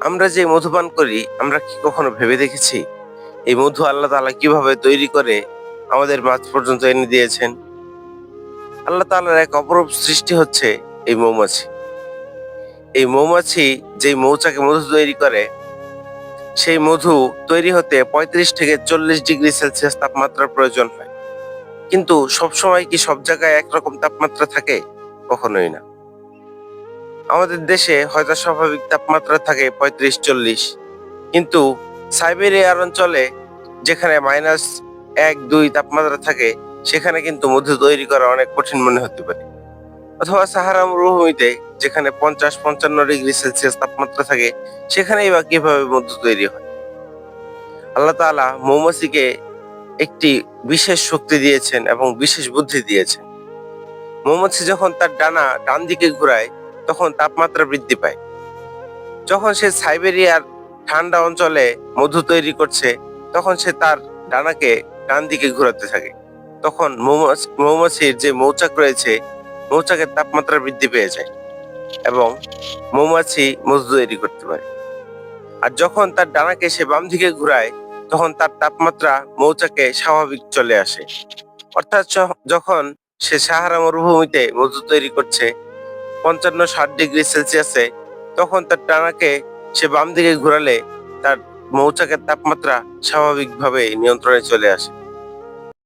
আমরা যে মধু পান করি, আমরা কি কখনো ভেবে দেখেছি এই মধু আল্লাহ তাআলা কিভাবে তৈরি করে আমাদের মাঝ পর্যন্ত এনে দিয়েছেন? আল্লাহ তাআলার এক অপরূপ সৃষ্টি হচ্ছে এই মৌমাছি। এই মৌমাছি যেই মৌচাকে মধু তৈরি করে, সেই মধু তৈরি হতে ৩৫ থেকে ৪০ ডিগ্রি সেলসিয়াস তাপমাত্রার প্রয়োজন হয়। কিন্তু সবসময় কি সব জায়গায় একরকম তাপমাত্রা থাকে? কখনোই না। আমাদের দেশে হয়তো স্বাভাবিক তাপমাত্রা থাকে ৩৫-৪০, কিন্তু সাইবেরিয়ার অঞ্চলে যেখানে -১-২ তাপমাত্রা থাকে, সেখানে কিন্তু মধু তৈরি করা অনেক কঠিন মনে হতে পারে। অথবা সাহারা মরুভূমিতে যেখানে ৫০-৫৫ ডিগ্রি সেলসিয়াস তাপমাত্রা থাকে, সেখানেই বা কিভাবে মধু তৈরি হয়? আল্লাহ তাআলা মৌমাছিকে একটি বিশেষ শক্তি দিয়েছেন এবং বিশেষ বুদ্ধি দিয়েছেন। মৌমাছি যখন তার ডানা ডান দিকে ঘুরায়, তখন তাপমাত্রা বৃদ্ধি পায়। যখন সে সাইবেরিয়ার ঠান্ডা অঞ্চলে মধু তৈরি করছে, তখন সে তার ডানাকে ডান দিকে ঘোরাতে থাকে। তখন মৌমাছির যে মৌচাক রয়েছে, মৌচাকের তাপমাত্রা বৃদ্ধি পেয়ে যায় এবং মৌমাছি মধু তৈরি করতে পারে। আর যখন তার ডানাকে সে বাম দিকে ঘুরায়, তখন তার তাপমাত্রা মৌচাকে স্বাভাবিক চলে আসে। অর্থাৎ যখন সে সাহারা মরুভূমিতে মধু তৈরি করছে ৫৫-৬০ ডিগ্রি সেলসিয়াসে, তখন তার ডানাকে সে বাম দিকে ঘোরালে তার মৌচাকের তাপমাত্রা স্বাভাবিকভাবে নিয়ন্ত্রণে চলে আসে।